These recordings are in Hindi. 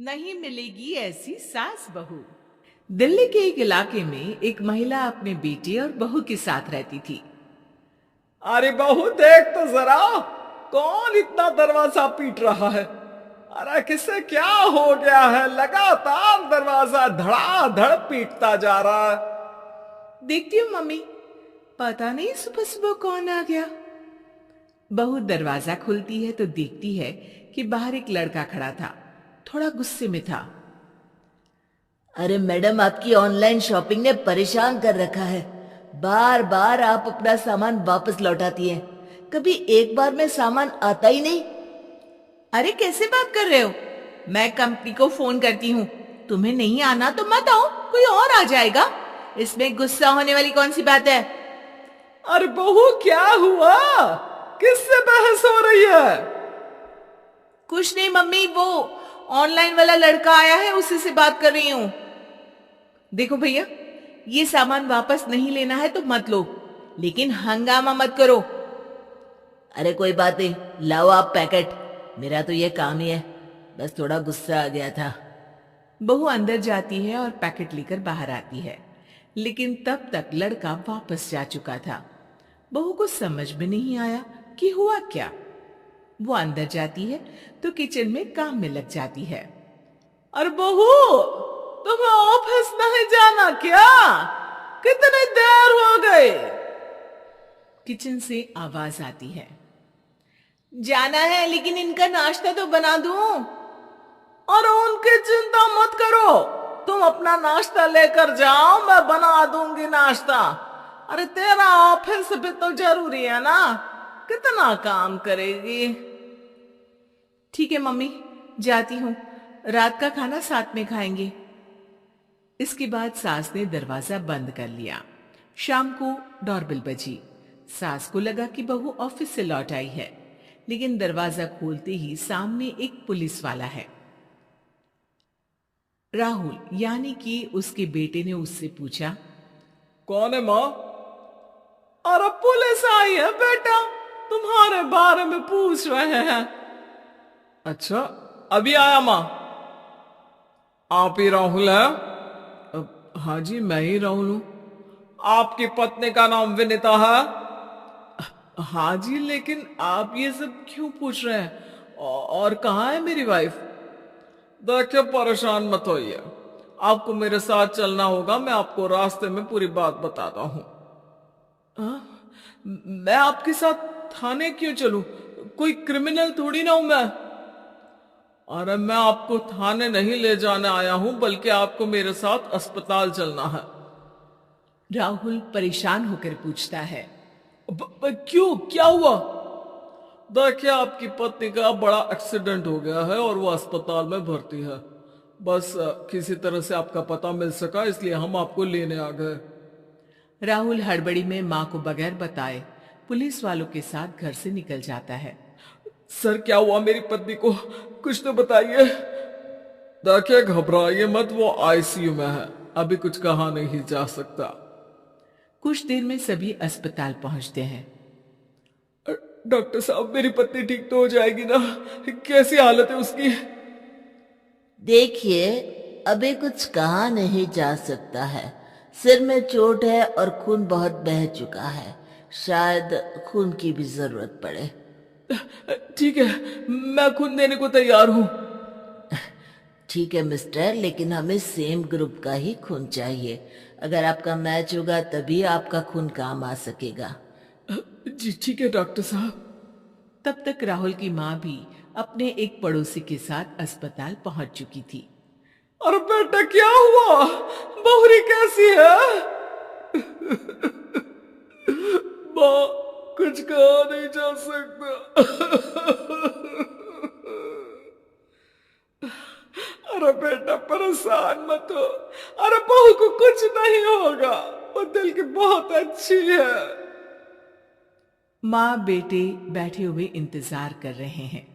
नहीं मिलेगी ऐसी सास बहू। दिल्ली के एक इलाके में एक महिला अपने बेटे और बहू के साथ रहती थी। अरे बहू देख तो जरा, कौन इतना दरवाजा पीट रहा है। अरे किसे क्या हो गया है, लगातार दरवाजा धड़ाधड़ पीटता जा रहा है। देखती हूँ मम्मी, पता नहीं सुबह सुबह कौन आ गया। बहू दरवाजा खोलती है तो देखती है कि बाहर एक लड़का खड़ा था, थोड़ा गुस्से में था। अरे मैडम, आपकी ऑनलाइन शॉपिंग ने परेशान कर रखा है। बार बार आप अपना सामान वापस लौटाती हैं। कभी एक बार में सामान आता ही नहीं। अरे कैसे बात कर रहे हो? मैं कंपनी को फोन करती हूँ, तुम्हें नहीं आना तो मत आओ, कोई और आ जाएगा। इसमें गुस्सा होने वाली कौन सी बात है? अरे बहू क्या हुआ, किससे बहस हो रही है? कुछ नहीं मम्मी, वो ऑनलाइन वाला लड़का आया है, उसी से बात कर रही हूँ। देखो भैया, ये सामान वापस नहीं लेना है तो मत लो, लेकिन हंगामा मत करो। अरे कोई बात नहीं, लाओ आप पैकेट। मेरा तो ये काम ही है, बस थोड़ा गुस्सा आ गया था। बहू अंदर जाती है और पैकेट लेकर बाहर आती है, लेकिन तब तक लड़का वापस जा चुका था। बहू को समझ में नहीं आया कि हुआ क्या। वो अंदर जाती है तो किचन में काम में लग जाती है। अरे बहू, तुम्हें ऑफिस नहीं जाना क्या? कितनी देर हो गई? किचन से आवाज आती है। जाना है, लेकिन इनका नाश्ता तो बना दूं। और उनकी चिंता मत करो, तुम अपना नाश्ता लेकर जाओ, मैं बना दूंगी नाश्ता। अरे तेरा ऑफिस भी तो जरूरी है ना, कितना काम करेगी। ठीक है मम्मी, जाती हूँ, रात का खाना साथ में खाएंगे। इसके बाद सास ने दरवाजा बंद कर लिया। शाम को डोरबेल बजी। सास को लगा कि बहू ऑफिस से लौट आई है, लेकिन दरवाजा खोलते ही सामने एक पुलिस वाला है। राहुल यानी कि उसके बेटे ने उससे पूछा, कौन है माँ? अरे पुलिस आई है बेटा, तुम्हारे बारे में पूछ रहे हैं। अच्छा, अभी आया माँ। आप ही राहुल है? हाँ जी, मैं ही राहुल हूं। आपकी पत्नी का नाम विनीता है? हाँ जी, लेकिन आप ये सब क्यों पूछ रहे हैं? और कहाँ है मेरी वाइफ? देखिए, परेशान मत होइए, आपको मेरे साथ चलना होगा, मैं आपको रास्ते में पूरी बात बताता हूँ। मैं आपके साथ थाने क्यों चलूं? कोई क्रिमिनल थोड़ी ना हूं मैं। अरे मैं आपको थाने नहीं ले जाने आया हूं, बल्कि आपको मेरे साथ अस्पताल चलना है। राहुल परेशान होकर पूछता है। क्यों, क्या हुआ? देखिए, आपकी पत्नी का बड़ा एक्सीडेंट हो गया है और वो अस्पताल में भर्ती है। बस किसी तरह से आपका पता मिल सका, इसलिए हम आपको लेने आ गए। राहुल हड़बड़ी में मां को बगैर बताए पुलिस वालों के साथ घर से निकल जाता है। सर, क्या हुआ मेरी पत्नी को, कुछ तो बताइए। देखिए, घबराइए मत, वो आईसीयू में है, अभी कुछ कहा नहीं जा सकता। कुछ देर में सभी अस्पताल पहुंचते हैं। डॉक्टर साहब, मेरी पत्नी ठीक तो हो जाएगी ना? कैसी हालत है उसकी? देखिए, अभी कुछ कहा नहीं जा सकता है। सिर में चोट है और खून बहुत बह चुका है, शायद खून की भी जरूरत पड़े। ठीक है, मैं खून देने को तैयार हूं। ठीक है मिस्टर, लेकिन हमें सेम ग्रुप का ही खून चाहिए। अगर आपका मैच होगा तभी आपका खून काम आ सकेगा। जी ठीक है डॉक्टर साहब। तब तक राहुल की मां भी अपने एक पड़ोसी के साथ अस्पताल पहुंच चुकी थी। अरे बेटा, क्या हुआ? बहुरी कैसी है? माँ, कुछ कहा नहीं जा सकता। अरे बेटा, परेशान मत हो। अरे बहू को कुछ नहीं होगा, वो दिल की बहुत अच्छी है। माँ बेटे बैठे हुए इंतजार कर रहे हैं।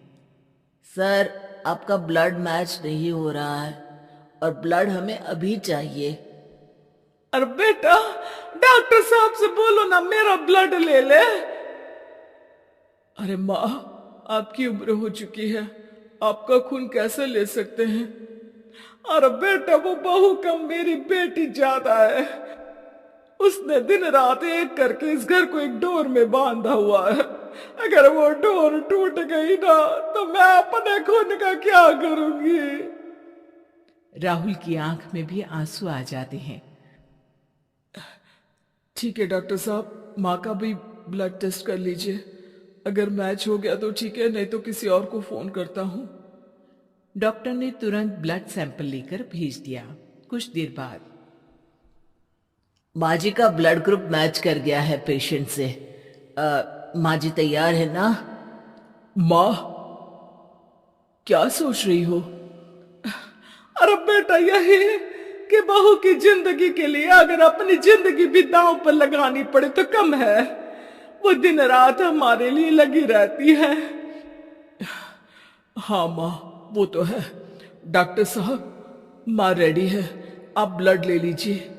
सर, आपका ब्लड मैच नहीं हो रहा है और ब्लड हमें अभी चाहिए। अरे बेटा, डॉक्टर साहब से बोलो ना, मेरा ब्लड ले ले। अरे माँ, आपकी उम्र हो चुकी है, आपका खून कैसे ले सकते हैं? अरे बेटा, वो बहू कम मेरी बेटी ज्यादा है। उसने दिन रात एक करके इस घर को एक डोर में बांधा हुआ है। अगर वो डोर टूट गई ना तो मैं अपने खून का क्या करूंगी। राहुल की आंख में भी आंसू आ जाते हैं। ठीक है डॉक्टर साहब, माँ का भी ब्लड टेस्ट कर लीजिए। अगर मैच हो गया तो ठीक है, नहीं तो किसी और को फोन करता हूँ। डॉक्टर ने तुरंत ब्लड सैंपल लेकर भेज दिया। कुछ देर बाद माँ जी का ब्लड ग्रुप मैच कर गया है पेशेंट से। माँ जी तैयार है ना? माँ, क्या सोच रही हो? अरे बेटा, यही कि बहू की जिंदगी के लिए अगर अपनी जिंदगी भी दांव पर लगानी पड़े तो कम है। वो दिन रात हमारे लिए लगी रहती है। हाँ माँ, वो तो है। डॉक्टर साहब, माँ रेडी है, आप ब्लड ले लीजिए।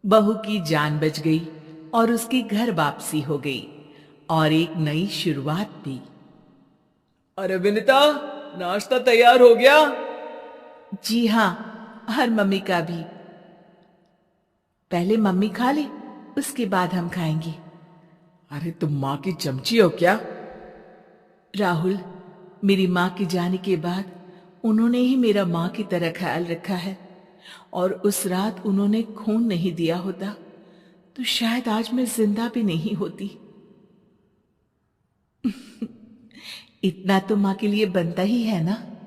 बहू की जान बच गई और उसकी घर वापसी हो गई और एक नई शुरुआत भी। अरे विनीता, नाश्ता तैयार हो गया? जी हाँ, हर मम्मी का भी। पहले मम्मी खा ले, उसके बाद हम खाएंगे। अरे तुम माँ की चमची हो क्या? राहुल, मेरी माँ के जाने के बाद उन्होंने ही मेरा माँ की तरह ख्याल रखा है, और उस रात उन्होंने खून नहीं दिया होता तो शायद आज मैं जिंदा भी नहीं होती। इतना तो माँ के लिए बनता ही है ना।